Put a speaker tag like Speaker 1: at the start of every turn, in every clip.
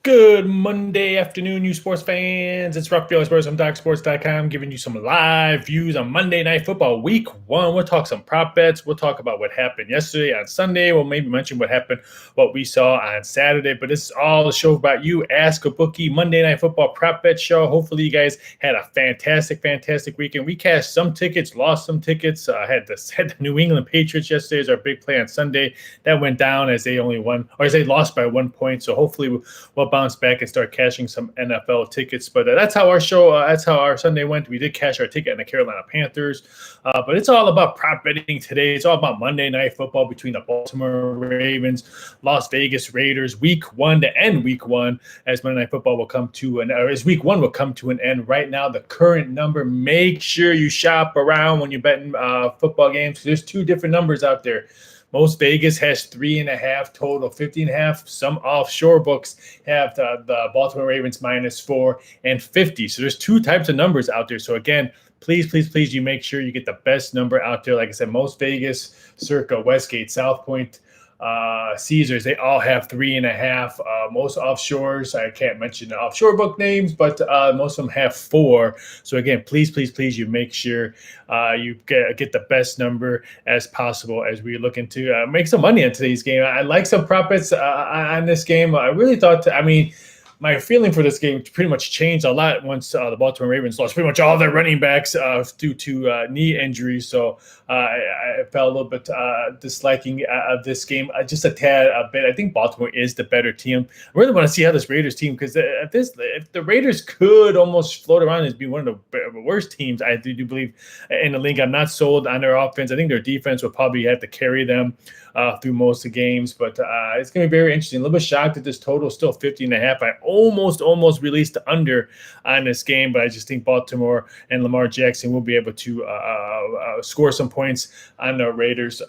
Speaker 1: Good Monday afternoon, you sports fans. It's Raphael Esparza from DocSports.com giving you some live views on Monday Night Football Week 1. We'll talk some prop bets. We'll talk about what happened yesterday on Sunday. We'll maybe mention what we saw on Saturday. But this is all a show about you. Ask a Bookie Monday Night Football prop bet show. Hopefully you guys had a fantastic weekend. We cashed some tickets, lost some tickets. Had the New England Patriots yesterday as our big play on Sunday. That went down as they only won, or as they lost by 1 point. So hopefully we'll bounce back and start cashing some NFL tickets. But that's how our show, that's how our Sunday went. We did cash our ticket on the Carolina Panthers. But it's all about prop betting today. It's all about Monday Night Football between the Baltimore Ravens, Las Vegas Raiders, Week 1 to end Week 1, as Monday Night Football will come to an, or as Week 1 will come to an end. Right now, the current number, make sure you shop around when you're betting football games. There's two different numbers out there. Most Vegas has 3.5 total, 50.5. Some offshore books have the Baltimore Ravens -4 and 50. So there's two types of numbers out there. So again, please, you make sure you get the best number out there. Like I said, most Vegas, Circa, Westgate, South Point, Caesars, they all have 3.5. Most offshores, I can't mention the offshore book names, but most of them have 4. So again, please, you make sure you get the best number as possible as we look into make some money on today's game. I like some prop bets on this game. I really thought, my feeling for this game pretty much changed a lot once the Baltimore Ravens lost pretty much all their running backs due to knee injuries. So I felt a little bit disliking of this game just a bit. I think Baltimore is the better team. I really want to see how this Raiders team, because if the Raiders could almost float around as being one of the worst teams, I do believe, in the league. I'm not sold on their offense. I think their defense will probably have to carry them through most of the games, but it's going to be very interesting. A little bit shocked that this total is still 50.5. I almost released the under on this game, but I just think Baltimore and Lamar Jackson will be able to score some points on the Raiders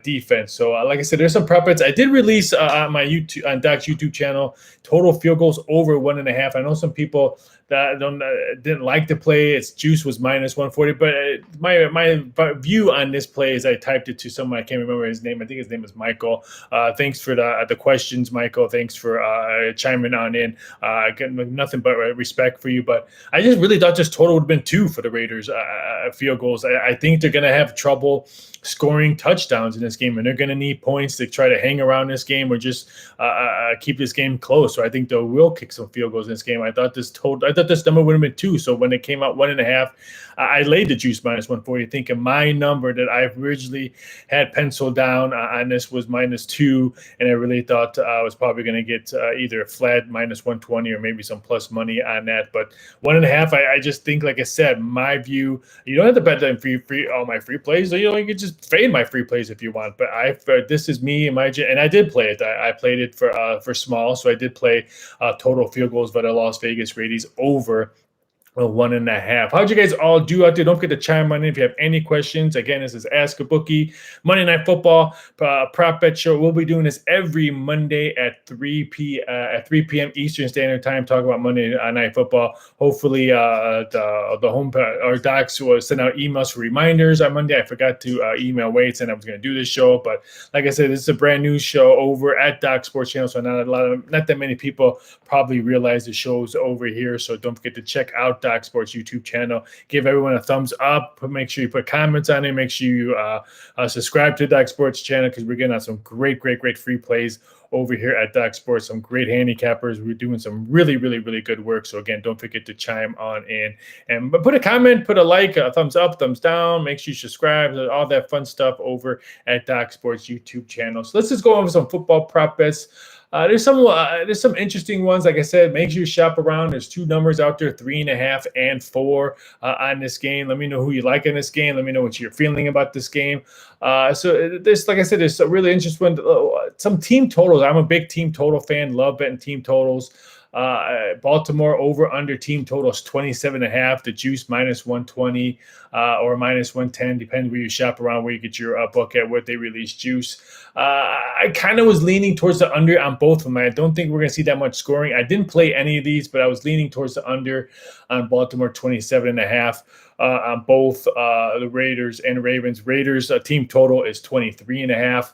Speaker 1: defense. So like I said, there's some prop bets I did release on my Doc's YouTube channel. Total field goals over 1.5. I know some people that didn't like the play. Its juice was -140, but my view on this play is I typed it to someone, I can't remember his name. I think his name is Michael. Thanks for the questions, Michael. Thanks for chiming on in. I got nothing but respect for you, but I just really thought this total would have been 2 for the Raiders field goals. I think they're going to have trouble scoring touchdowns in this game, and they're going to need points to try to hang around this game or just keep this game close. So I think they will kick some field goals in this game. I thought this number would have been 2. So when it came out 1.5, I laid the juice -140, thinking my number that I originally had penciled down on this was -2, and I really thought I was probably going to get either a flat -120 or maybe some plus money on that. But 1.5, I just think, like I said, my view, you don't have to bet that free all my free plays. So, you can just fade my free plays if you want. But this is me and and I did play it. I played it for small, so I did play total field goals by the Las Vegas Raiders over 1.5. How'd you guys all do out there? Don't forget to chime on in if you have any questions. Again, this is Ask a Bookie Monday Night Football prop bet show. We'll be doing this every Monday at 3 p.m. Eastern Standard Time. Talk about Monday Night Football. Hopefully, the home or docs will send out emails for reminders on Monday. I forgot to email Wade saying I was going to do this show, but like I said, this is a brand new show over at Doc Sports Channel, so not that many people probably realize the show's over here. So don't forget to check out Doc Sports YouTube channel. Give everyone a thumbs up. Make sure you put comments on it. Make sure you subscribe to Doc Sports channel, because we're getting out some great free plays over here at Doc Sports. Some great handicappers. We're doing some really good work. So again, don't forget to chime on in and put a comment, put a like, a thumbs up, thumbs down. Make sure you subscribe. All that fun stuff over at Doc Sports YouTube channel. So let's just go over some football prop bets. There's some interesting ones. Like I said, make sure you shop around. There's 2 numbers out there, 3.5 and 4 on this game. Let me know who you like in this game. Let me know what you're feeling about this game. So there's, like I said, there's a really interesting one. Some team totals. I'm a big team total fan. Love betting team totals. Baltimore over under team total is 27.5. The juice -120 or -110, depending where you shop around, where you get your book at, what they release juice. I kind of was leaning towards the under on both of them. I don't think we're going to see that much scoring. I didn't play any of these, but I was leaning towards the under on Baltimore 27.5 on both the Raiders and Ravens. Raiders team total is 23.5.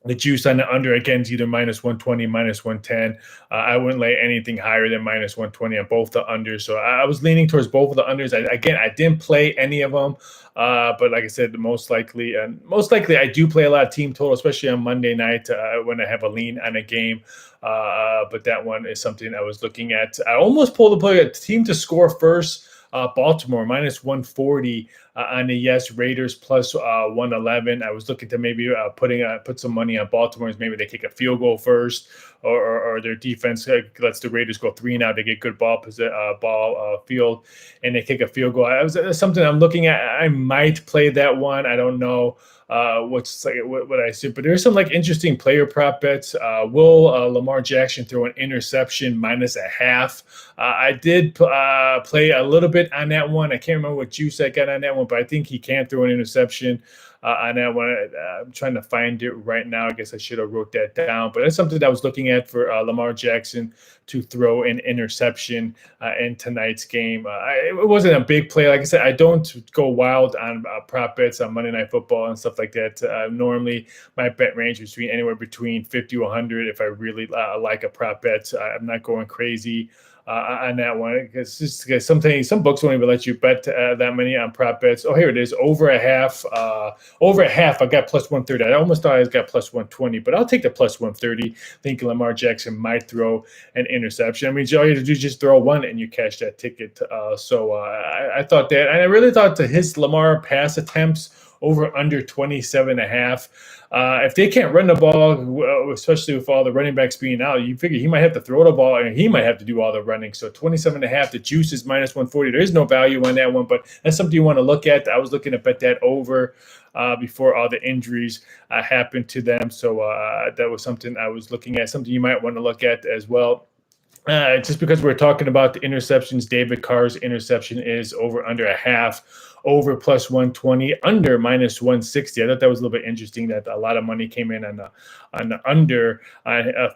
Speaker 1: The juice on the under again is either -120, -110. I wouldn't lay anything higher than -120 on both the unders. So I was leaning towards both of the unders. I didn't play any of them, but like I said, most likely I do play a lot of team total, especially on Monday night when I have a lean on a game. But that one is something I was looking at. I almost pulled the play a team to score first. Baltimore -140 on the yes. Raiders plus 111. I was looking to maybe put some money on Baltimore. Maybe they kick a field goal first, or their defense lets the Raiders go 3 now. They get good ball field, and they kick a field goal. That's something I'm looking at. I might play that one. I don't know what I see, but there's some like interesting player prop bets. Will Lamar Jackson throw an interception -0.5? I did play a little bit on that one. I can't remember what juice I got on that one, but I think he can throw an interception on that one. I'm trying to find it right now. I guess I should have wrote that down, but that's something that I was looking at for Lamar Jackson to throw an interception in tonight's game. It wasn't a big play. Like I said, I don't go wild on prop bets on Monday Night Football and stuff like that. Normally, my bet range is anywhere between 50 to 100 if I really like a prop bet. I'm not going crazy on that one, because sometimes some books won't even let you bet that many on prop bets. Oh, here it is, over a half. Over a half, I got plus 130. I almost thought I got plus 120, but I'll take the plus 130. Thinking Lamar Jackson might throw an interception. I mean, all you have to do is just throw one and you cash that ticket. So I thought that, and I really thought that his Lamar pass attempts over under 27.5. If they can't run the ball, especially with all the running backs being out, you figure he might have to throw the ball and he might have to do all the running. So 27.5, the juice is -140. There is no value on that one, but that's something you want to look at. I was looking to bet that over before all the injuries happened to them. So that was something I was looking at, something you might want to look at as well. Just because we're talking about the interceptions, David Carr's interception is over under a half, over plus 120, under -160. I thought that was a little bit interesting that a lot of money came in on the under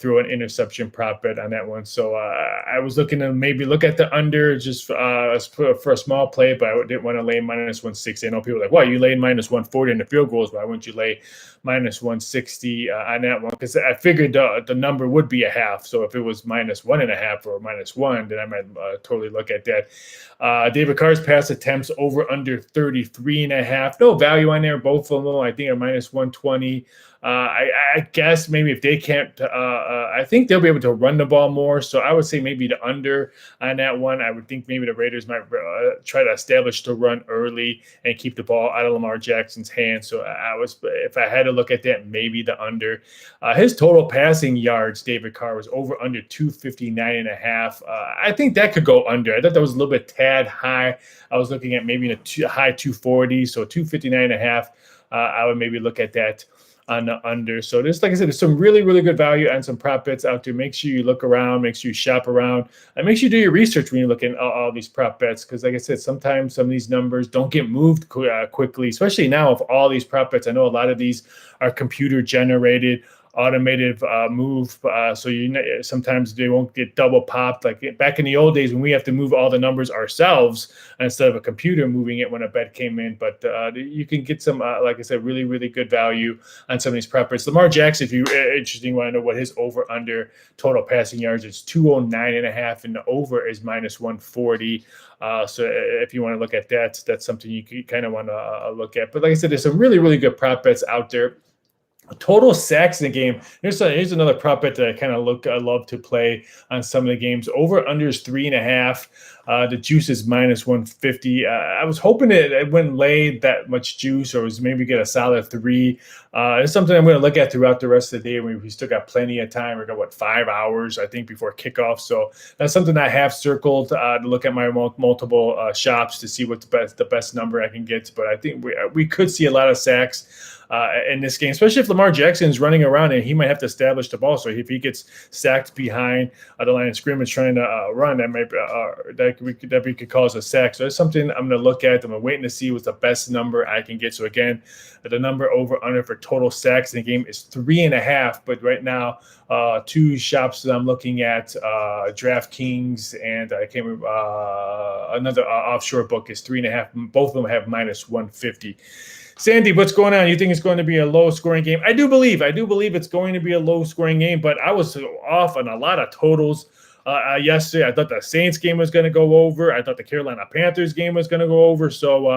Speaker 1: through an interception prop bet on that one. So I was looking to maybe look at the under just for a small play, but I didn't want to lay -160. I know people are like, well, you laid -140 in the field goals. Why wouldn't you lay -160 on that one? Because I figured the number would be a half. So if it was -1.5 or -1, then I might totally look at that. David Carr's pass attempts over under 33.5. No value on there. Both of them, I think, are -120. I guess maybe if they can't, I think they'll be able to run the ball more. So I would say maybe the under on that one. I would think maybe the Raiders might try to establish the run early and keep the ball out of Lamar Jackson's hands. So if I had to look at that, maybe the under. His total passing yards, David Carr, was over under 259.5. I think that could go under. I thought that was a little bit tad high. I was looking at maybe in a high 240, so 259.5. I would maybe look at that on the under. So there's, like I said, there's some really, really good value and some prop bets out there. Make sure you look around, make sure you shop around, and make sure you do your research when you're looking at all these prop bets. Because like I said, sometimes some of these numbers don't get moved quickly, especially now with all these prop bets. I know a lot of these are computer generated, automated move, so sometimes they won't get double popped. Like back in the old days when we have to move all the numbers ourselves instead of a computer moving it when a bet came in. But you can get some, like I said, really, really good value on some of these prop bets. Lamar Jackson, if you're interested, you want to know what his over/under total passing yards is, 209.5, and the over is -140. So if you want to look at that, that's something you kind of want to look at. But like I said, there's some really, really good prop bets out there. Total sacks in the game. Here's another prop bet that I love to play on some of the games. Over under is 3.5. The juice is -150. I was hoping it wouldn't lay that much juice, or was maybe get a solid 3. It's something I'm going to look at throughout the rest of the day. We still got plenty of time. We got 5 hours, I think, before kickoff. So that's something I have circled to look at my multiple shops to see what the best number I can get. But I think we could see a lot of sacks in this game, especially if Lamar Jackson is running around and he might have to establish the ball. So if he gets sacked behind the line of scrimmage trying to run, that could cause a sack. So that's something I'm going to look at. I'm waiting to see what's the best number I can get. So again, the number over under for total sacks in the game is 3.5. But right now, 2 shops that I'm looking at, Draftkings and I can't remember, another offshore book is 3.5. Both of them have -150. Sandy, what's going on? You think it's going to be a low-scoring game? I do believe it's going to be a low-scoring game, but I was off on a lot of totals yesterday. I thought the Saints game was going to go over. I thought the Carolina Panthers game was going to go over. So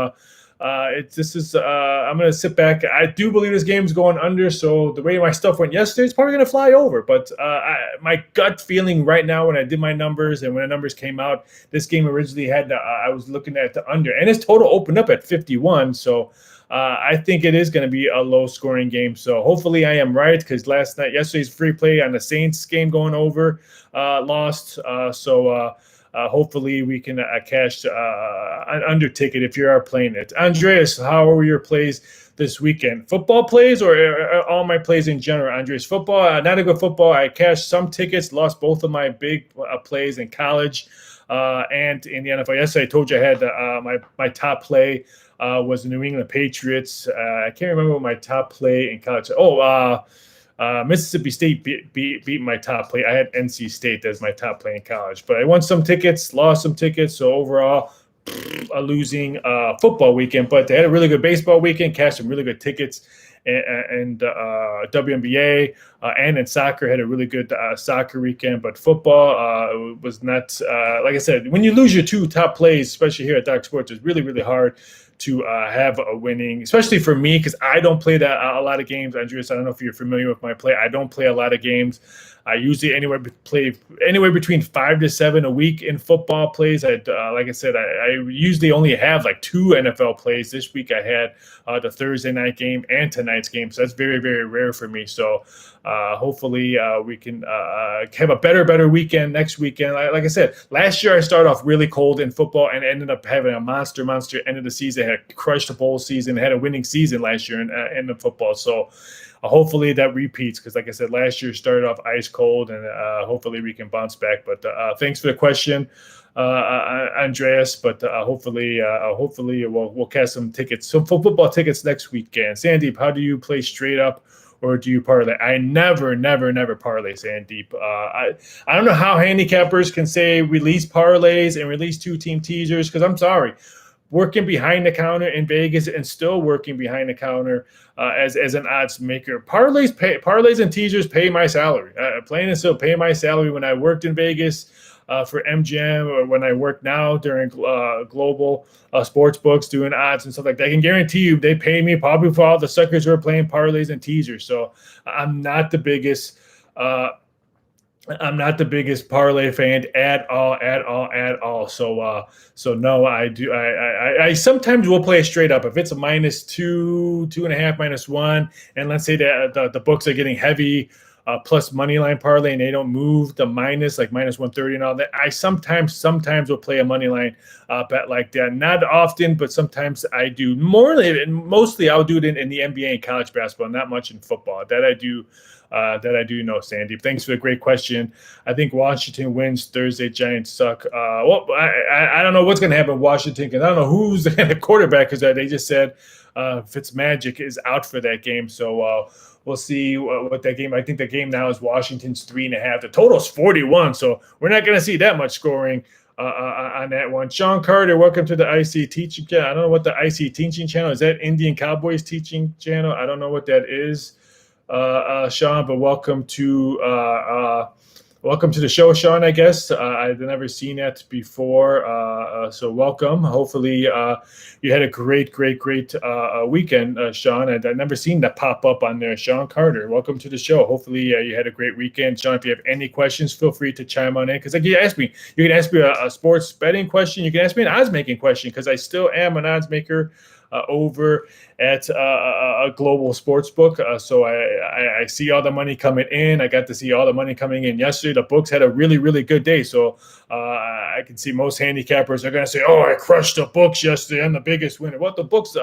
Speaker 1: I'm going to sit back. I do believe this game's going under. So the way my stuff went yesterday, it's probably going to fly over. But my gut feeling right now, when I did my numbers and when the numbers came out, this game originally had I was looking at the under, and its total opened up at 51. So I think it is going to be a low-scoring game. So hopefully I am right, because yesterday's free play on the Saints game going over lost. Hopefully we can cash an under ticket if you are playing it. Andreas, how are your plays this weekend? Football plays or all my plays in general? Andreas, football, not a good football. I cashed some tickets, lost both of my big plays in college and in the NFL. Yesterday I told you I had my top play was the New England Patriots. I can't remember what my top play in college. Mississippi State beat my top play. I had NC State as my top play in college. But I won some tickets, lost some tickets. So overall, a losing football weekend. But they had a really good baseball weekend, cashed some really good tickets. And WNBA and in soccer had a really good soccer weekend. But football was not, like I said, when you lose your two top plays, especially here at Doc Sports, it's really, really hard to have a winning, especially for me, because I don't play a lot of games. Andreas, I don't know if you're familiar with my play. I don't play a lot of games. I usually play anywhere between 5 to 7 a week in football plays. Like I said, I usually only have like 2 NFL plays. This week I had the Thursday night game and tonight's game, so that's very, very rare for me. So hopefully we can have a better weekend next weekend. Like I said, last year I started off really cold in football and ended up having a monster end of the season. I had crushed the bowl season, had a winning season last year in the football. So hopefully that repeats, because like I said, last year started off ice cold, and hopefully we can bounce back. But thanks for the question, Andreas. But hopefully we'll cast some tickets, some football tickets next weekend. Sandeep, how do you play straight up, or do you parlay? I never parlay, Sandeep. I don't know how handicappers can say release parlays and release 2-team teasers, because I'm sorry, working behind the counter in Vegas and still working behind the counter as an odds maker. Parlays and teasers pay my salary. Plain and simple, pay my salary. When I worked in Vegas for MGM, or when I work now during global sports books doing odds and stuff like that, I can guarantee you they pay me probably for all the suckers who are playing parlays and teasers. So I'm not the biggest parlay fan at all. So no, I sometimes will play straight up if it's a -2, 2.5, -1, and let's say that the books are getting heavy plus money line parlay and they don't move the minus, like -130 and all that. I sometimes will play a money line bet like that. Not often, but sometimes I do. Mostly I'll do it in the NBA and college basketball, not much in football. That I do know, Sandeep. Thanks for the great question. I think Washington wins Thursday. Giants suck. I don't know what's going to happen in Washington, because I don't know who's the quarterback, because they just said Fitzmagic is out for that game. So we'll see what that game. I think the game now is Washington's 3.5. The total's 41, so we're not going to see that much scoring on that one. Sean Carter, welcome to the IC Teaching Channel. I don't know what the IC Teaching Channel is. That Indian Cowboys Teaching Channel? I don't know what that is. Sean, but welcome to the show, Sean, I guess. I've never seen that before, so welcome. Hopefully you had a great weekend, Sean. I've never seen that pop up on there. Sean Carter, welcome to the show. Hopefully you had a great weekend. Sean, if you have any questions, feel free to chime on in, because like you can ask me a sports betting question. You can ask me an odds-making question, because I still am an odds maker over at a global sports book. So I see all the money coming in. I got to see all the money coming in yesterday. The books had a really, really good day. So I can see most handicappers are going to say, oh, I crushed the books yesterday. I'm the biggest winner. What the books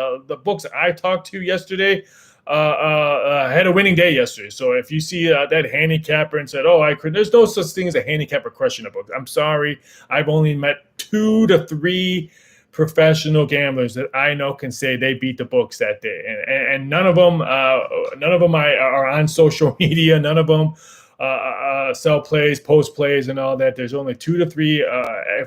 Speaker 1: I talked to yesterday had a winning day yesterday. So if you see that handicapper and said, oh, there's no such thing as a handicapper crushing a book. I'm sorry. I've only met 2 to 3 professional gamblers that I know can say they beat the books that day, and none of them are on social media. None of them sell plays, post plays, and all that. There's only 2 to 3,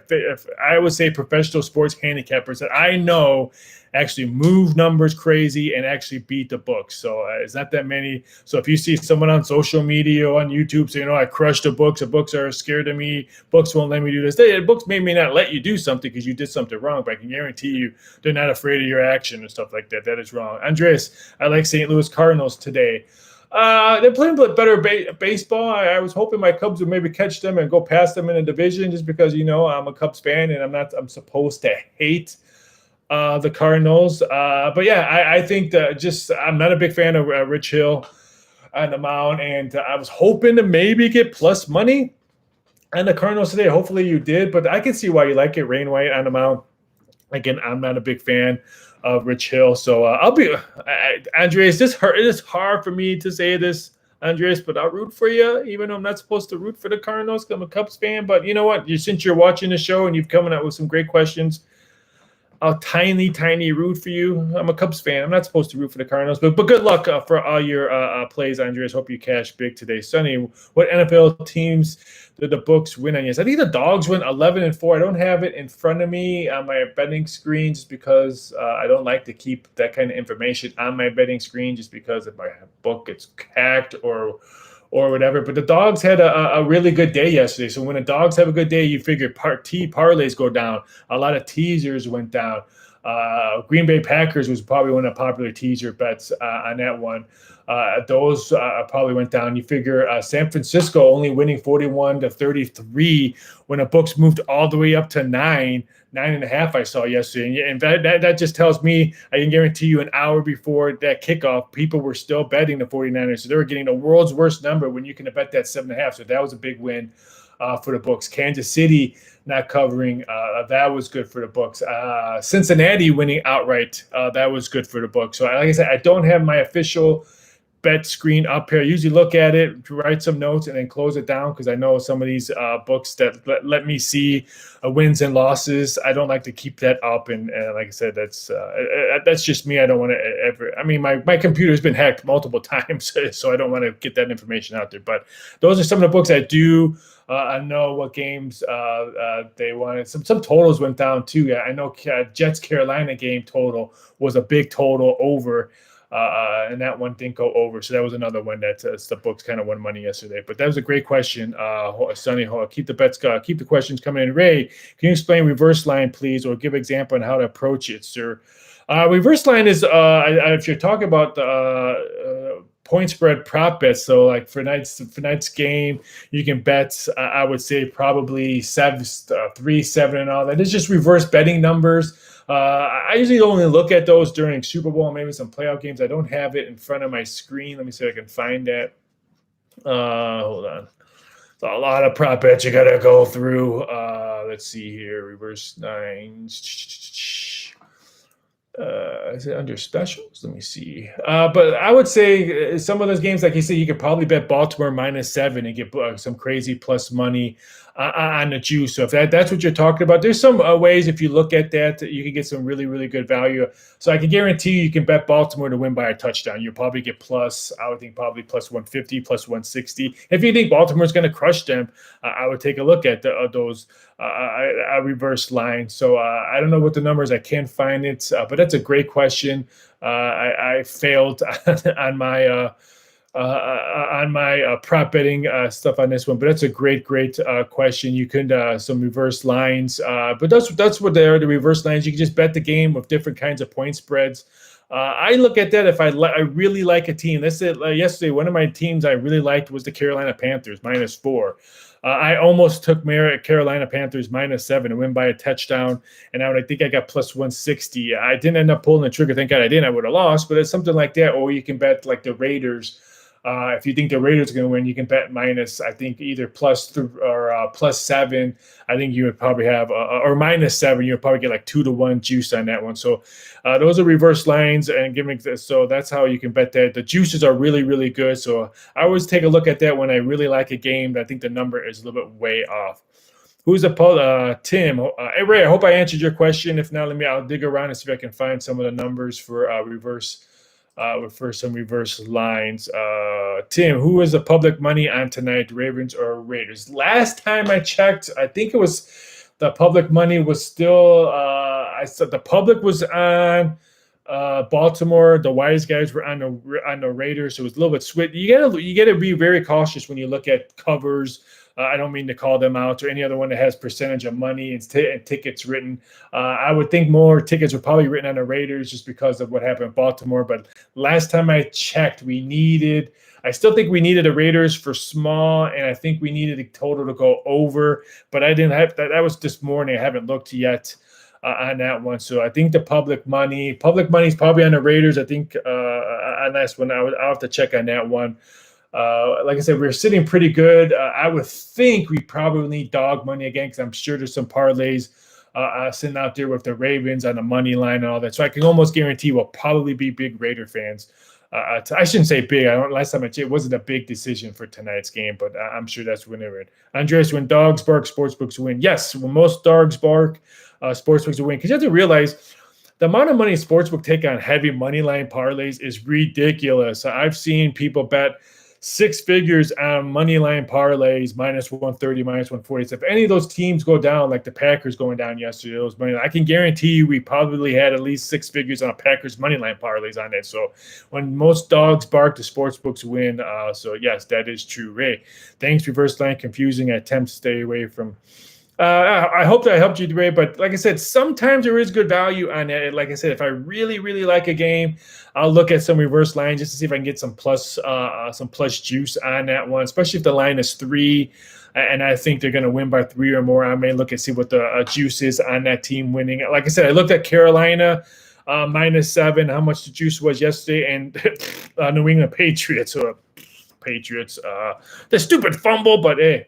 Speaker 1: if I would say, professional sports handicappers that I know actually move numbers crazy and actually beat the books. So it's not that many. So if you see someone on social media or on YouTube saying, I crushed the books are scared of me, books won't let me do this. Books may not let you do something because you did something wrong, but I can guarantee you they're not afraid of your action and stuff like that. That is wrong. Andres, I like St. Louis Cardinals today. They're playing better baseball. I was hoping my Cubs would maybe catch them and go past them in the division, just because I'm a Cubs fan and I'm supposed to hate the Cardinals. But yeah, I think that I'm not a big fan of Rich Hill on the mound, and I was hoping to maybe get plus money on the Cardinals today. Hopefully you did, but I can see why you like it. Rain White on the mound. Again, I'm not a big fan of Rich Hill, so I'll be Andreas. It is hard for me to say this, Andreas, but I'll root for you, even though I'm not supposed to root for the Cardinals because I'm a Cubs fan. But you know what? Since you're watching the show and you've come out with some great questions, I'll tiny root for you. I'm a Cubs fan. I'm not supposed to root for the Cardinals, but good luck for all your plays, Andreas. Hope you cash big today. Sonny, what NFL teams did the books win on? Yes, I think the Dogs went 11-4. I don't have it in front of me on my betting screen just because I don't like to keep that kind of information on my betting screen, just because if my book gets hacked or whatever. But the Dogs had a really good day yesterday. So when the Dogs have a good day, you figure parlays go down. A lot of teasers went down. Green Bay Packers was probably one of the popular teaser bets on that one. Those probably went down. You figure San Francisco only winning 41-33 when the books moved all the way up to 9.5 I saw yesterday. And that just tells me, I can guarantee you, an hour before that kickoff, people were still betting the 49ers. So they were getting the world's worst number when you can bet that 7.5. So that was a big win for the books. Kansas City not covering, that was good for the books. Cincinnati winning outright, that was good for the books. So like I said, I don't have my official bet screen up here. I usually look at it, write some notes, and then close it down because I know some of these books that let me see wins and losses. I don't like to keep that up, and like I said, that's just me. I don't want to ever. I mean, my computer's been hacked multiple times, so I don't want to get that information out there. But those are some of the books I do. I know what games they wanted. Some totals went down too. I know Jets Carolina game total was a big total over. And that one didn't go over. So that was another one that the books kind of won money yesterday. But that was a great question, Sonny. Keep the questions coming in. Ray, can you explain reverse line, please, or give an example on how to approach it, sir? Reverse line is if you're talking about point spread prop bets. So like for tonight's game, you can bet. I would say probably 3, 7, and all that. It's just reverse betting numbers. I usually only look at those during Super Bowl, maybe some playoff games. I don't have it in front of my screen. Let me see if I can find that. Hold on. It's a lot of prop bets you got to go through. Let's see here. Reverse nines. Is it under specials? Let me see. But I would say some of those games, like you said, you could probably bet Baltimore -7 and get some crazy plus money on the juice. So if that's what you're talking about, there's some ways, if you look at that, you can get some really, really good value. So I can guarantee you can bet Baltimore to win by a touchdown. You'll probably get I would think probably plus 150, plus 160. If you think Baltimore's going to crush them, I would take a look at those reverse lines. So I don't know what the numbers. I can't find it, but that's a great question. I failed on my prop betting stuff on this one, but that's a great question. You can some reverse lines, but that's what they are. The reverse lines, you can just bet the game with different kinds of point spreads. I look at that if I really like a team. Let's say yesterday, one of my teams I really liked was the Carolina Panthers -4. I almost took Carolina Panthers -7 to win by a touchdown, and I think I got plus 160. I didn't end up pulling the trigger. Thank God I didn't. I would have lost, but it's something like that. Or you can bet like the Raiders. If you think the Raiders are going to win, you can bet minus, I think, either +3 or +7. I think you would probably have, or -7. You would probably get like 2-1 juice on that one. So those are reverse lines, and so that's how you can bet that. The juices are really, really good. So I always take a look at that when I really like a game. I think the number is a little bit way off. Who's Tim? Hey, Ray, I hope I answered your question. If not, I'll dig around and see if I can find some of the numbers for reverse for some reverse lines. Tim, who is the public money on tonight, Ravens or Raiders? Last time I checked, I think it was the public money was still. I said the public was on Baltimore. The wise guys were on the Raiders. So it was a little bit switch. You gotta be very cautious when you look at covers. I don't mean to call them out or any other one that has percentage of money and tickets written. I would think more tickets were probably written on the Raiders just because of what happened in Baltimore. But last time I checked, I still think we needed the Raiders for small, and I think we needed the total to go over. But I didn't have that. That was this morning. I haven't looked yet on that one. So I think the public money is probably on the Raiders. I think on that one, I'll have to check on that one. Like I said, we're sitting pretty good. I would think we probably need dog money again because I'm sure there's some parlays sitting out there with the Ravens on the money line and all that. So I can almost guarantee we'll probably be big Raider fans. I shouldn't say big. Last time I checked, it wasn't a big decision for tonight's game, but I'm sure that's when they're in. Andreas, when dogs bark, sportsbooks win. Yes, when most dogs bark, sportsbooks will win. Because you have to realize the amount of money sportsbook take on heavy money line parlays is ridiculous. I've seen people bet six figures on money line parlays, minus 130, minus 140. So if any of those teams go down, like the Packers going down yesterday, those money, I can guarantee you we probably had at least six figures on Packers money line parlays on it. So when most dogs bark, the sports books win. So yes, that is true. Ray, thanks. Reverse line confusing. I attempt to stay away from. I hope that I helped you, Ray. But like I said, sometimes there is good value on it. Like I said, if I really, really like a game, I'll look at some reverse lines just to see if I can get some plus juice on that one, especially if the line is 3 and I think they're going to win by 3 or more. I may look and see what the juice is on that team winning. Like I said, I looked at Carolina minus 7, how much the juice was yesterday, and New England Patriots. So Patriots, the stupid fumble, but hey,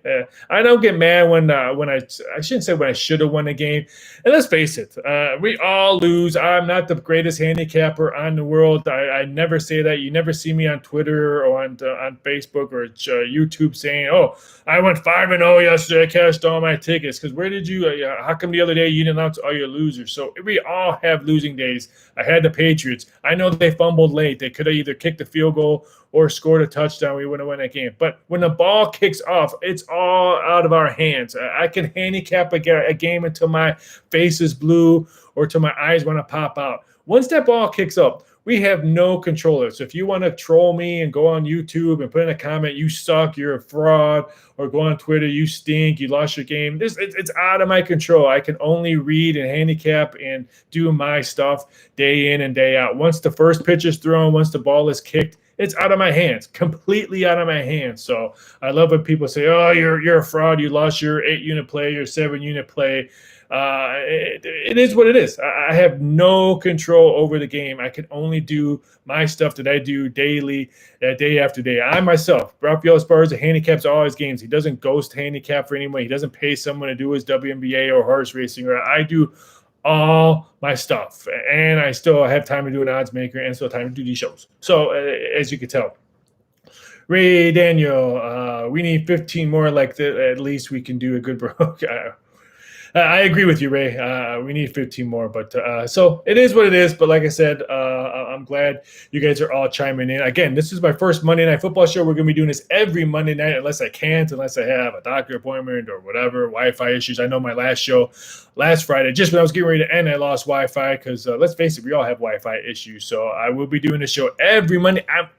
Speaker 1: I don't get mad when I shouldn't say when I should have won the game. And let's face it, we all lose. I'm not the greatest handicapper on the world. I never say that. You never see me on Twitter or on Facebook or YouTube saying, "Oh, I went 5-0 yesterday. I cashed all my tickets." Because where did you? How come the other day you didn't announce all your losers? So we all have losing days. I had the Patriots. I know they fumbled late. They could have either kicked the field goal or scored a touchdown. We wouldn't have won that game. But when the ball kicks off, it's all out of our hands. I can handicap a game until my face is blue or till my eyes want to pop out. Once that ball kicks up, we have no control of it. So if you want to troll me and go on YouTube and put in a comment, you suck, you're a fraud, or go on Twitter, you stink, you lost your game, it's out of my control. I can only read and handicap and do my stuff day in and day out. Once the first pitch is thrown, once the ball is kicked, it's out of my hands, completely out of my hands. So I love when people say, "Oh, you're a fraud. You lost your 8-unit play, your 7-unit play." It is what it is. I have no control over the game. I can only do my stuff that I do daily, day after day. I myself, Raphael Esparza, handicaps all his games. He doesn't ghost handicap for anyone. He doesn't pay someone to do his WNBA or horse racing. I do all my stuff, and I still have time to do an odds maker and still time to do these shows. So as you can tell, Ray Daniel, we need 15 more like that. At least we can do a good broke. I agree with you, Ray. We need 15 more, but so it is what it is. But like I said, I'm glad you guys are all chiming in. Again, this is my first Monday Night Football show. We're going to be doing this every Monday night unless I have a doctor appointment or whatever, Wi-Fi issues. I know my last show last Friday, just when I was getting ready to end, I lost Wi-Fi because let's face it, we all have Wi-Fi issues. So I will be doing the show every Monday. I'm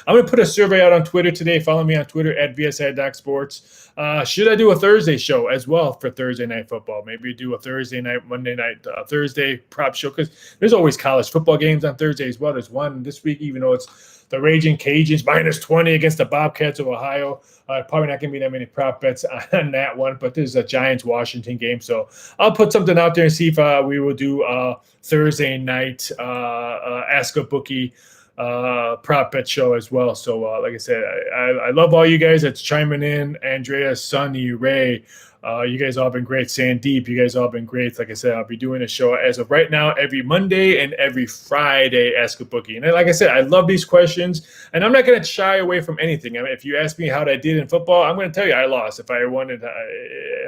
Speaker 1: going to put a survey out on Twitter today. Follow me on Twitter at VSI.Sports. Should I do a Thursday show as well for Thursday Night Football? Maybe do a Thursday night, Monday night, Thursday prop show because there's always college football games on Thursday as well. There's one this week, even though it's the Raging Cajuns minus 20 against the Bobcats of Ohio. Probably not going to be that many prop bets on that one, but there's a Giants-Washington game. So I'll put something out there and see if we will do Thursday night Ask a Bookie prop bet show as well. So like I said, I love all you guys that's chiming in. Andrea, Sonny, Ray, You guys all been great. Sandeep, you guys all been great. Like I said, I'll be doing a show as of right now every Monday and every Friday. Ask a Bookie. And like I said, I love these questions, and I'm not going to shy away from anything. I mean, if you ask me how I did in football, I'm going to tell you I lost. If I wanted,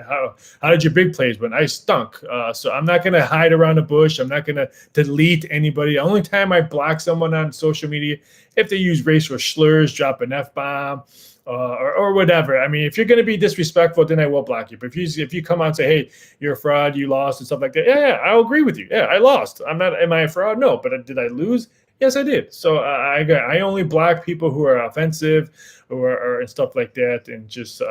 Speaker 1: how did your big plays win? I stunk. So I'm not going to hide around the bush. I'm not going to delete anybody. The only time I block someone on social media if they use racial slurs, drop an F-bomb, or whatever. I mean, if you're going to be disrespectful, then I will block you. But if you come out and say, hey, you're a fraud, you lost, and stuff like that, yeah, I'll agree with you. Yeah, I lost. Am I a fraud? No. But did I lose? Yes, I did. So I only block people who are offensive or and stuff like that, and just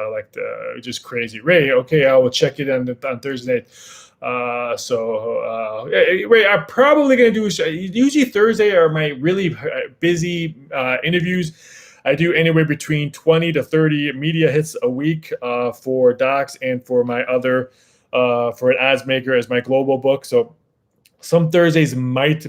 Speaker 1: just crazy. Ray, okay, I will check it on Thursday. Ray, I'm probably going to do, usually Thursday are my really busy interviews. I do anywhere between 20 to 30 media hits a week for docs and for my other, for an odds maker as my global book. So some Thursdays might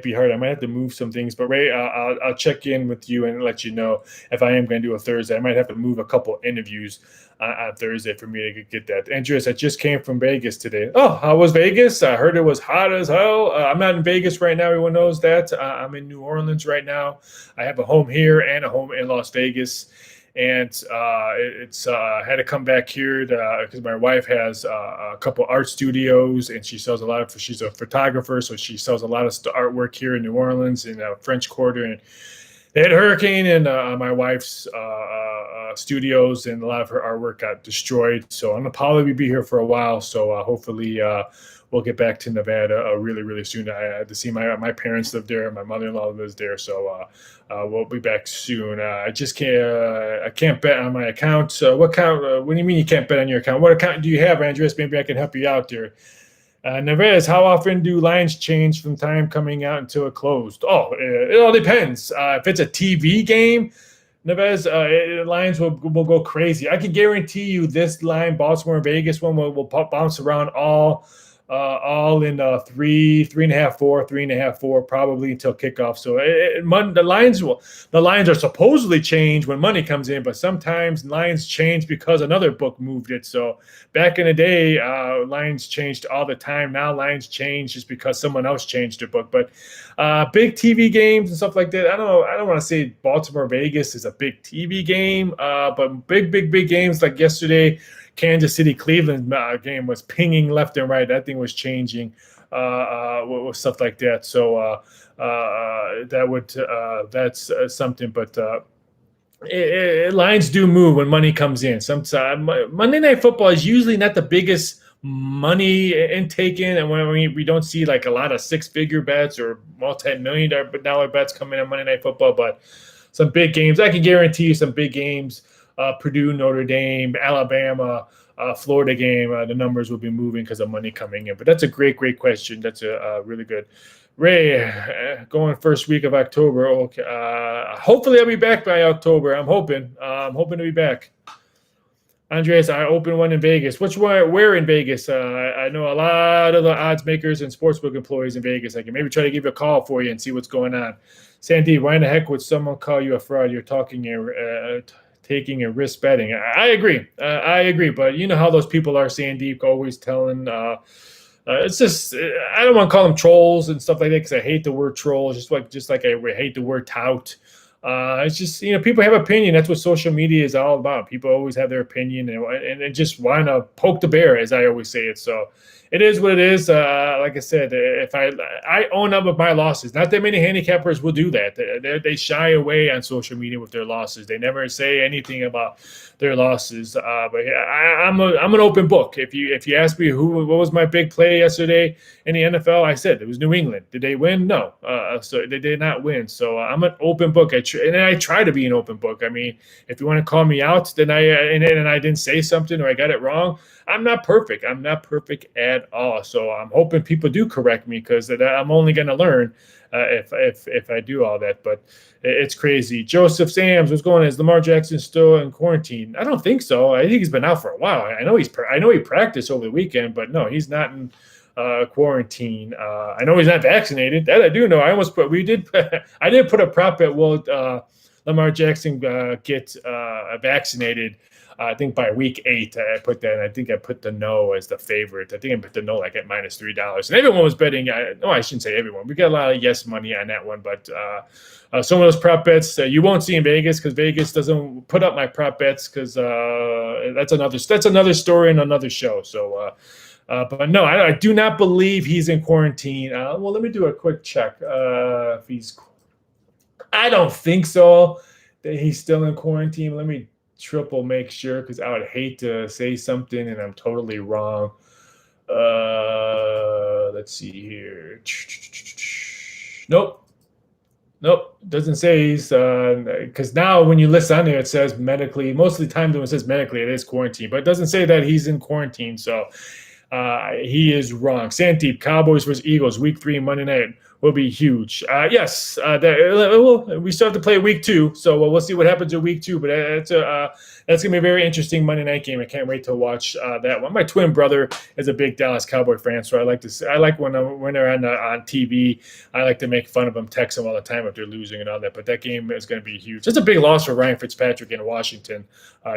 Speaker 1: be hard. I might have to move some things, but Ray, I'll check in with you and let you know if I am going to do a Thursday. I might have to move a couple interviews on Thursday for me to get that. Andreas, I just came from Vegas today. Oh, how was Vegas? I heard it was hot as hell. I'm not in Vegas right now. Everyone knows that. I'm in New Orleans right now. I have a home here and a home in Las Vegas. And I had to come back here because my wife has a couple art studios, and she sells she's a photographer, so she sells a lot of artwork here in New Orleans in French Quarter. And they had a hurricane in my wife's studios, and a lot of her artwork got destroyed. So I'm going to probably be here for a while. So hopefully we'll get back to Nevada really, really soon. I had to see my parents live there. My mother-in-law lives there. So we'll be back soon. I just can't bet on my account. What account? What do you mean you can't bet on your account? What account do you have, Andreas? Maybe I can help you out there. Neves, how often do lines change from time coming out until it closed? Oh, it all depends. If it's a TV game, Neves, lines will go crazy. I can guarantee you this line, Baltimore and Vegas one, will bounce around all in 3.5, 4, probably until kickoff. So the lines are supposedly change when money comes in, but sometimes lines change because another book moved it. So back in the day, lines changed all the time. Now lines change just because someone else changed their book. But big TV games and stuff like that, I don't want to say Baltimore Vegas is a big TV game, but big games like yesterday. Kansas City Cleveland game was pinging left and right. That thing was changing with stuff like that. So that's something. But lines do move when money comes in. Sometimes Monday Night Football is usually not the biggest money intake in, and when we don't see like a lot of six-figure bets or multi-million-dollar bets coming in Monday Night Football, but some big games. I can guarantee you some big games. Purdue, Notre Dame, Alabama, Florida game, the numbers will be moving because of money coming in. But that's a great question. That's a really good. Ray, going first week of October. Okay, hopefully I'll be back by October. I'm hoping to be back. Andreas, I opened one in Vegas. Where in Vegas? I know a lot of the odds makers and sportsbook employees in Vegas. I can maybe try to give you a call for you and see what's going on. Sandy, why in the heck would someone call you a fraud? You're taking a risk betting. I agree. But you know how those people are, Sandeep, always telling. It's just I don't want to call them trolls and stuff like that because I hate the word troll. Just like I hate the word tout. It's just people have opinion. That's what social media is all about. People always have their opinion and just want to poke the bear, as I always say it. So it is what it is. Like I said, if I own up with my losses, not that many handicappers will do that. They shy away on social media with their losses. They never say anything about their losses. But I'm an open book. If you ask me what was my big play yesterday in the NFL, I said it was New England. Did they win? No. So they did not win. So I'm an open book. I try to be an open book. I mean, if you want to call me out, then I didn't say something or I got it wrong. I'm not perfect. I'm not perfect at all. So I'm hoping people do correct me because I'm only going to learn if I do all that. But it's crazy. Joseph Sams, what's going on? Is Lamar Jackson still in quarantine? I don't think so. I think he's been out for a while. I know he practiced over the weekend, but no, he's not in quarantine. I know he's not vaccinated. That I do know. I did put a prop bet. Lamar Jackson get vaccinated. I think by week 8, I put that. I think I put the no as the favorite. I think I put the no like at -$3, and everyone was betting. No, I shouldn't say everyone. We got a lot of yes money on that one, but some of those prop bets you won't see in Vegas because Vegas doesn't put up my prop bets because that's another story and another show. So. But no, I do not believe he's in quarantine. Well, let me do a quick check. If he's, I don't think so that he's still in quarantine. Let me triple make sure because I would hate to say something and I'm totally wrong. Let's see here. Nope. Doesn't say he's because now when you list on there it says medically. Most of the time when it says medically it is quarantine, but it doesn't say that he's in quarantine. So he is wrong. Sandeep, Cowboys versus Eagles, week 3, Monday night will be huge. Yes, we still have to play week 2, so we'll see what happens in week 2. But that's going to be a very interesting Monday night game. I can't wait to watch that one. My twin brother is a big Dallas Cowboy fan, so I like when they're on TV. I like to make fun of them, text them all the time if they're losing and all that. But that game is going to be huge. It's a big loss for Ryan Fitzpatrick in Washington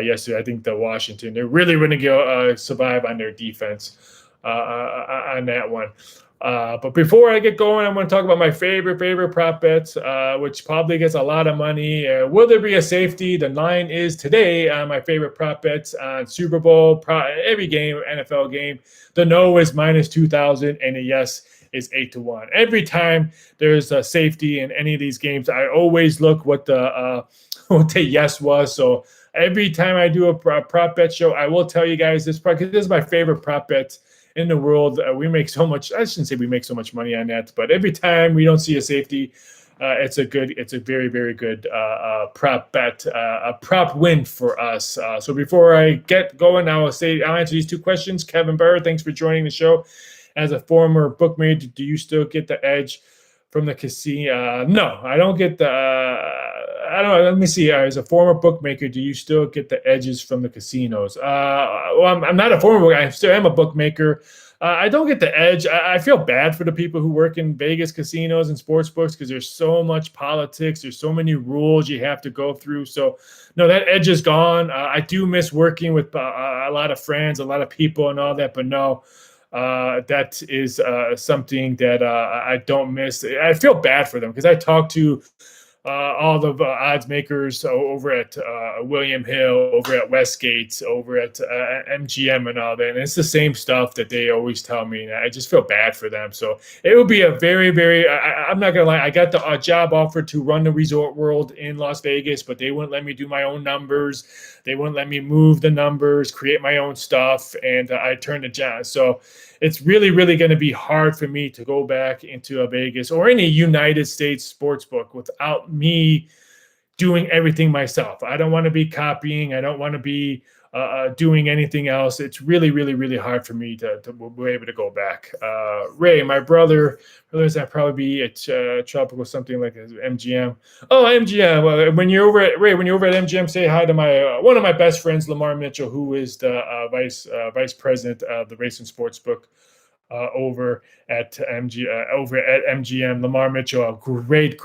Speaker 1: yesterday. I think the Washington they're really going to go survive on their defense on that one. But before I get going, I'm going to talk about my favorite prop bets, which probably gets a lot of money. Will there be a safety? The line is today on my favorite prop bets on Super Bowl, every game, NFL game. The no is -2,000 and the yes is 8-1. Every time there's a safety in any of these games, I always look what the yes was. So every time I do a prop bet show, I will tell you guys this because this is my favorite prop bet in the world. We make so much. I shouldn't say we make so much money on that, but every time we don't see a safety, it's a very, very good prop bet, a prop win for us. So before I get going, I'll answer these 2 questions. Kevin Burr, thanks for joining the show. As a former bookmaker, do you still get the edge from the casino? No, I don't get the. I don't know. Let me see. As a former bookmaker, do you still get the edges from the casinos? Well, I'm not a former bookmaker. I still am a bookmaker. I don't get the edge. I feel bad for the people who work in Vegas casinos and sports books because there's so much politics. There's so many rules you have to go through. So, no, that edge is gone. I do miss working with a lot of friends, a lot of people and all that. But no, that is something that I don't miss. I feel bad for them because I talk to all the odds makers over at William Hill, over at Westgate, over at MGM and all that. And it's the same stuff that they always tell me. And I just feel bad for them. So it would be a very, very, I'm not going to lie. I got the job offer to run the Resort World in Las Vegas, but they wouldn't let me do my own numbers. They wouldn't let me move the numbers, create my own stuff. And I turned it down. So it's really, really going to be hard for me to go back into a Vegas or any United States sports book without me doing everything myself. I don't want to be copying. I don't want to be doing anything else. It's really, really, really hard for me to be able to go back. Ray, my brother, realized I'd probably be at Tropical something like MGM. Oh, MGM. Well, when you're over at MGM, say hi to my one of my best friends, Lamar Mitchell, who is the vice president of the Race and Sports Book over at MGM. Lamar Mitchell, a great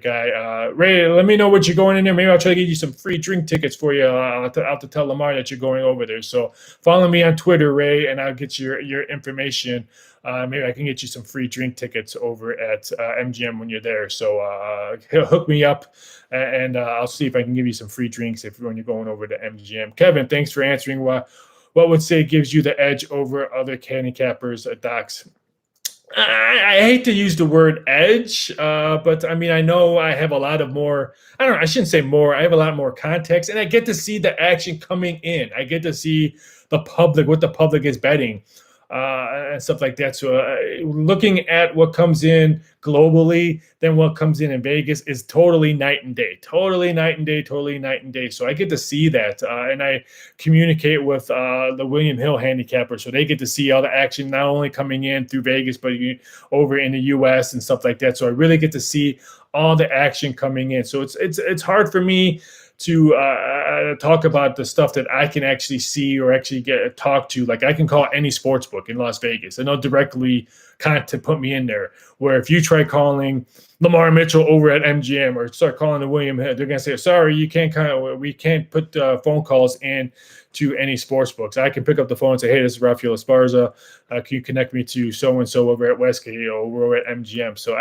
Speaker 1: guy. Ray, let me know what you're going in there. Maybe I'll try to get you some free drink tickets for you. I'll have to tell Lamar that you're going over there. So follow me on Twitter, Ray, and I'll get your information. Maybe I can get you some free drink tickets over at MGM when you're there. So hook me up, and I'll see if I can give you some free drinks when you're going over to MGM. Kevin, thanks for answering. What would say gives you the edge over other handicappers, docs? I hate to use the word edge, but I mean, I know I have a lot of more. I don't know. I shouldn't say more. I have a lot more context, and I get to see the action coming in. I get to see the public, what the public is betting, and stuff like that. So looking at what comes in globally, then what comes in Vegas is totally night and day. So I get to see that, and I communicate with the William Hill handicapper, so they get to see all the action not only coming in through Vegas, but over in the U.S. and stuff like that. So I really get to see all the action coming in. So it's hard for me to talk about the stuff that I can actually see or actually talk to. Like I can call any sports book in Las Vegas and they'll directly to put me in there. Where if you try calling Lamar Mitchell over at MGM or start calling the William Hill, they're going to say, sorry, we can't put phone calls in to any sports books. I can pick up the phone and say, hey, this is Raphael Esparza. Can you connect me to so-and-so over at Westgate or over at MGM? So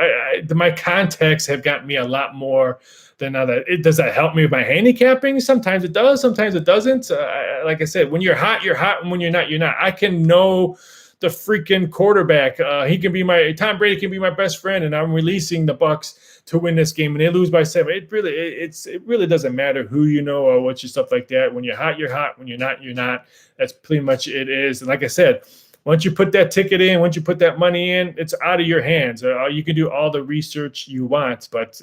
Speaker 1: my contacts have gotten me a lot more than other. Does that help me with my handicapping? Sometimes it does. Sometimes it doesn't. Like I said, when you're hot, you're hot. And when you're not, you're not. I can know the freaking quarterback. He can be Tom Brady can be my best friend, and I'm releasing the Bucks to win this game, and they lose by 7. It really doesn't matter who you know or what you stuff like that. When you're hot, you're hot. When you're not, you're not. That's pretty much it is. And like I said, once you put that ticket in, once you put that money in, it's out of your hands. You can do all the research you want, but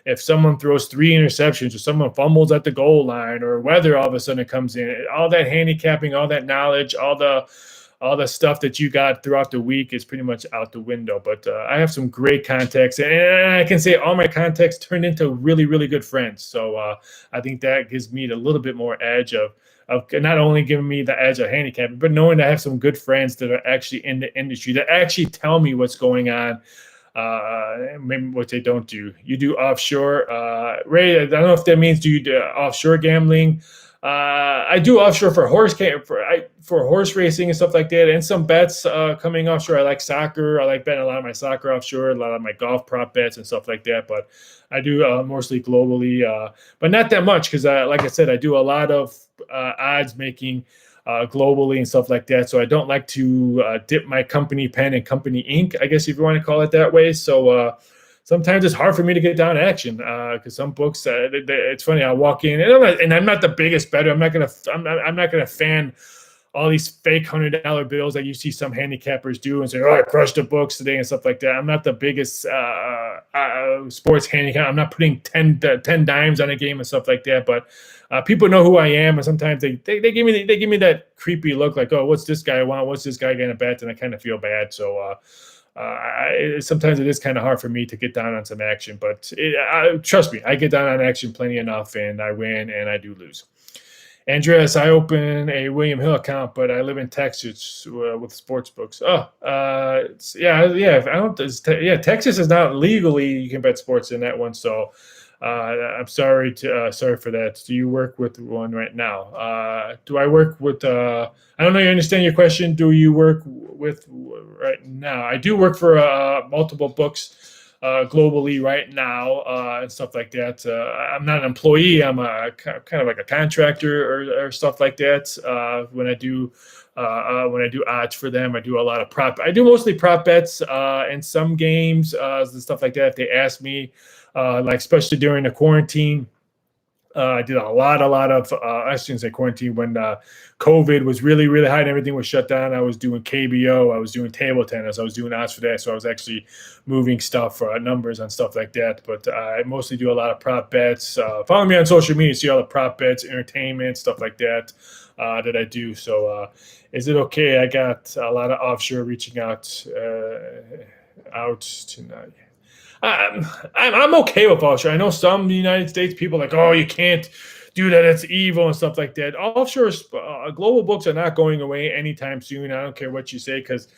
Speaker 1: if someone throws 3 interceptions or someone fumbles at the goal line or weather all of a sudden comes in, all that handicapping, all that knowledge, all the stuff that you got throughout the week is pretty much out the window. But I have some great contacts, and I can say all my contacts turned into really, really good friends. So I think that gives me a little bit more edge of not only giving me the edge of handicapping, but knowing that I have some good friends that are actually in the industry that actually tell me what's going on. Maybe what they don't do. You do offshore. Ray, I don't know if that means do you do offshore gambling. I do offshore for horse racing and stuff like that, and some bets coming offshore. I like soccer. I like betting a lot of my soccer offshore, a lot of my golf prop bets and stuff like that. But I do mostly globally, but not that much because, like I said, I do a lot of odds making globally and stuff like that. So I don't like to dip my company pen in company ink, I guess if you want to call it that way. So sometimes it's hard for me to get down action because some books. It's funny. I walk in and I'm not the biggest bettor. I'm not gonna fan all these fake $100 bills that you see some handicappers do and say, "Oh, I crushed the books today" and stuff like that. I'm not the biggest sports handicap. I'm not putting 10 dimes on a game and stuff like that. But people know who I am, and sometimes they give me that creepy look, like, "Oh, what's this guy want? What's this guy gonna bet?" And I kind of feel bad. So. Sometimes it is kind of hard for me to get down on some action, but trust me, I get down on action plenty enough, and I win and I do lose. Andreas, I open a William Hill account, but I live in Texas with sports books. Texas is not legally you can bet sports in that one, so I'm sorry for that. Do you work with one right now? Do I work with? I don't know. You understand your question? Do you work with right now? I do work for multiple books globally right now and stuff like that. I'm not an employee. I'm a kind of like a contractor or stuff like that. When I do odds for them, I do a lot of prop. I do mostly prop bets in some games and stuff like that. If they ask me. Like especially during the quarantine, I did a lot of, I shouldn't say quarantine, when COVID was really, really high and everything was shut down. I was doing KBO, I was doing table tennis, I was doing odds for that. So I was actually moving stuff, numbers and stuff like that. But I mostly do a lot of prop bets. Follow me on social media, see all the prop bets, entertainment, stuff like that that I do. So is it okay? I got a lot of offshore reaching out tonight. I'm okay with offshore. I know some United States people are like, oh, you can't do that. It's evil and stuff like that. Offshore global books are not going away anytime soon. I don't care what you say because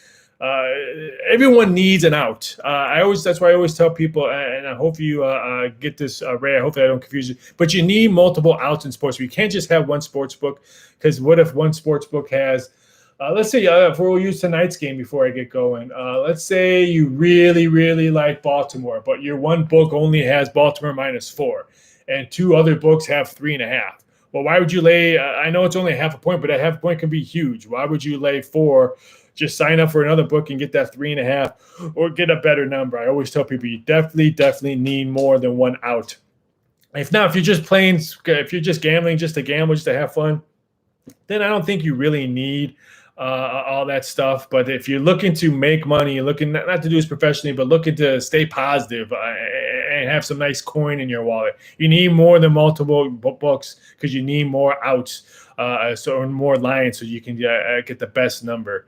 Speaker 1: everyone needs an out. That's why I always tell people, and I hope you get this, Ray. I hope I don't confuse you. But you need multiple outs in sports. You can't just have one sports book because what if one sports book has let's say if we'll use tonight's game before I get going. Let's say you really, really like Baltimore, but your one book only has Baltimore -4, and 2 other books have 3.5. Well, why would you lay? I know it's only half a point, but a half a point can be huge. Why would you lay 4? Just sign up for another book and get that 3.5, or get a better number. I always tell people you definitely need more than one out. If you're just gambling, just to gamble, just to have fun, then I don't think you really need all that stuff. But if you're looking to make money, you're looking not to do this professionally, but looking to stay positive and have some nice coin in your wallet, you need more than multiple books because you need more outs, so more lines, so you can get the best number.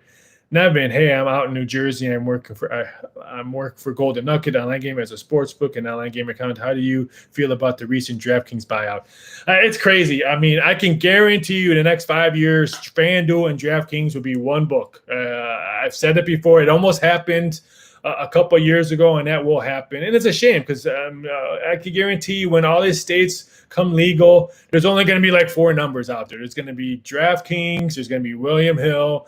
Speaker 1: Nevin, hey, I'm out in New Jersey. I'm working for Golden Nugget online game as a sports book and online game account. How do you feel about the recent Draftkings buyout? It's crazy. I mean, I can guarantee you in the next 5 years, FanDuel and Draftkings will be one book. I've said it before. It almost happened a couple of years ago, and that will happen. And it's a shame because I can guarantee you when all these states come legal, there's only going to be like 4 numbers out there. There's going to be Draftkings, there's going to be William Hill,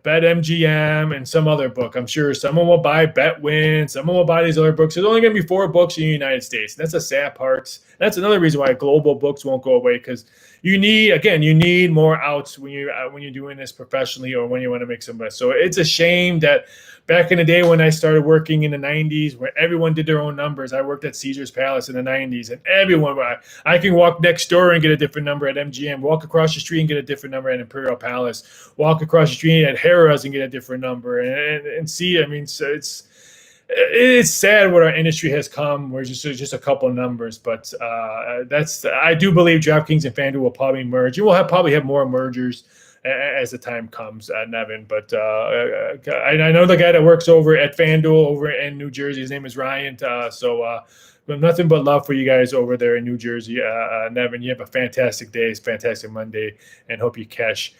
Speaker 1: BetMGM, and some other book. I'm sure someone will buy BetWin, someone will buy these other books. There's only going to be 4 books in the United States. And that's a sad part. That's another reason why global books won't go away, because you need more outs when you're doing this professionally or when you want to make some money. So it's a shame that back in the day when I started working in the 90s, where everyone did their own numbers. I worked at Caesar's Palace in the 90s, and everyone, I can walk next door and get a different number at MGM, walk across the street and get a different number at Imperial Palace, walk across the street at Harrah's and get a different number, and see. I mean, so it's sad what our industry has come. We're just a couple numbers, but I do believe DraftKings and FanDuel will probably merge. And we'll probably have more mergers as the time comes, Nevin. But I know the guy that works over at FanDuel over in New Jersey. His name is Ryan. But nothing but love for you guys over there in New Jersey. Nevin, you have a fantastic day. It's a fantastic Monday, and hope you cash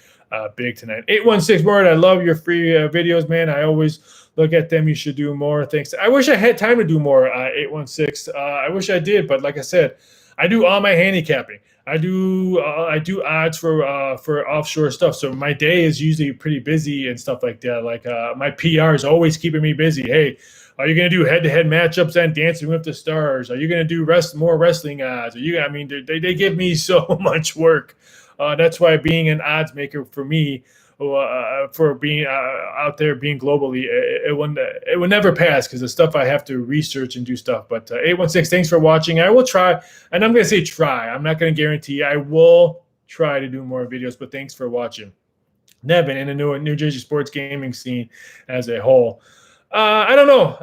Speaker 1: big tonight. 816 Word, I love your free videos, man. I always look at them. You should do more. Thanks. I wish I had time to do more, 816. I wish I did, but like I said, I do all my handicapping. I do odds for offshore stuff. So my day is usually pretty busy and stuff like that. Like my PR is always keeping me busy. Hey, are you going to do head-to-head matchups on Dancing with the Stars? Are you going to do more wrestling odds? They give me so much work. That's why being an odds maker for me, for being out there, being globally, it will never pass because the stuff I have to research and do stuff. But 816, thanks for watching. I will try, and I'm going to say try. I'm not going to guarantee. I will try to do more videos, but thanks for watching. Nevin, in the New Jersey sports gaming scene as a whole. I don't know.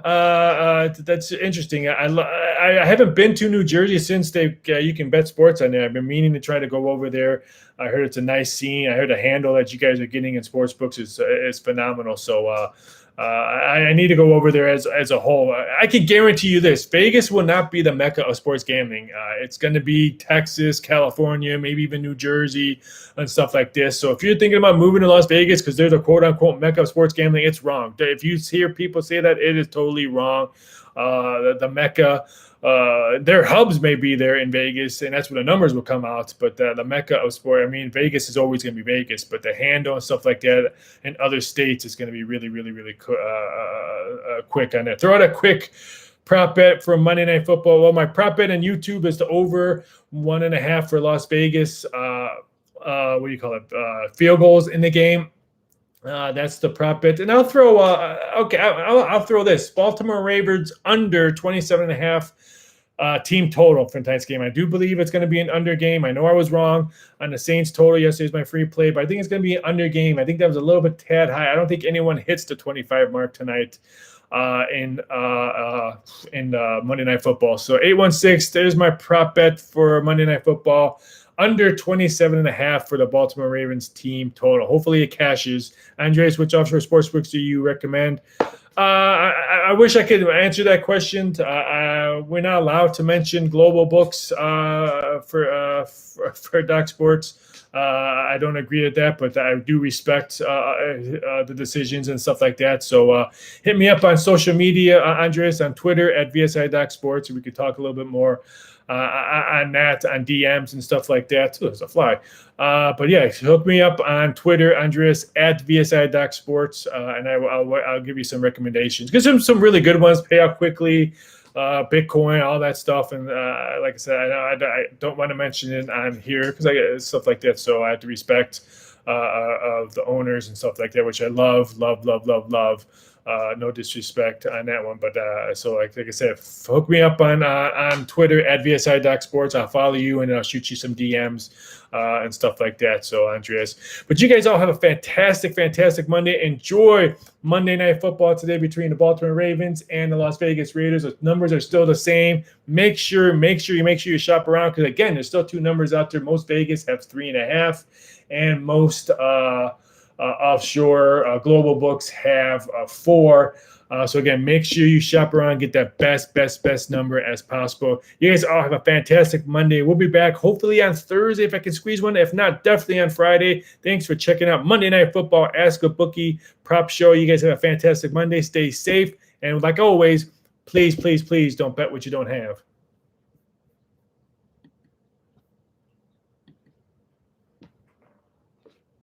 Speaker 1: That's interesting. I haven't been to New Jersey since you can bet sports on there. I've been meaning to try to go over there. I heard it's a nice scene. I heard the handle that you guys are getting in sports books is phenomenal. So I need to go over there as a whole. I can guarantee you this: Vegas will not be the mecca of sports gambling. It's going to be Texas, California, maybe even New Jersey, and stuff like this. So if you're thinking about moving to Las Vegas because there's a quote-unquote mecca of sports gambling, it's wrong. If you hear people say that, it is totally wrong. The mecca. Their hubs may be there in Vegas, and that's where the numbers will come out. But the mecca of sport, I mean, Vegas is always going to be Vegas, but the handle and stuff like that in other states is going to be really, really, really quick on that. Throw out a quick prop bet for Monday Night Football. Well, my prop bet on YouTube is the over 1.5 for Las Vegas. What do you call it? Field goals in the game. That's the prop bet. And I'll throw I'll throw this. Baltimore Ravens under 27.5 team total for tonight's game. I do believe it's going to be an under game. I know I was wrong on the Saints total. Yesterday's my free play, but I think it's going to be an under game. I think that was a little bit tad high. I don't think anyone hits the 25 mark tonight in Monday Night Football. So 816, there's my prop bet for Monday Night Football. Under 27.5 for the Baltimore Ravens team total. Hopefully it cashes. Andres, which offshore sportsbooks do you recommend? I wish I could answer that question. We're not allowed to mention global books for Doc Sports. I don't agree with that, but I do respect the decisions and stuff like that. So hit me up on social media, Andres, on Twitter at VSI Doc Sports, and we could talk a little bit more on that, on DMs and stuff like that. Ooh, there's a fly. But yeah, hook me up on Twitter, Andreas at VSI Doc Sports, and I'll give you some recommendations. Get some really good ones. Pay out quickly, Bitcoin, all that stuff. And like I said, I don't want to mention it on here because I get stuff like that. So I have to respect of the owners and stuff like that, which I love. No disrespect on that one, but so like I said, hook me up on Twitter at VSI Doc Sports. I'll follow you and I'll shoot you some DMs and stuff like that. So Andreas, but you guys all have a fantastic Monday. Enjoy Monday Night Football today between the Baltimore Ravens and the Las Vegas Raiders. The numbers are still the same. Make sure you shop around because again, there's still 2 numbers out there. Most Vegas have 3.5, and most offshore global books have 4. So again, make sure you shop around, get that best number as possible. You guys all have a fantastic Monday. We'll be back hopefully on Thursday if I can squeeze one. If not, definitely on Friday. Thanks for checking out Monday Night Football. Ask a Bookie prop show. You guys have a fantastic Monday. Stay safe And like always, please, please, please don't bet what you don't have.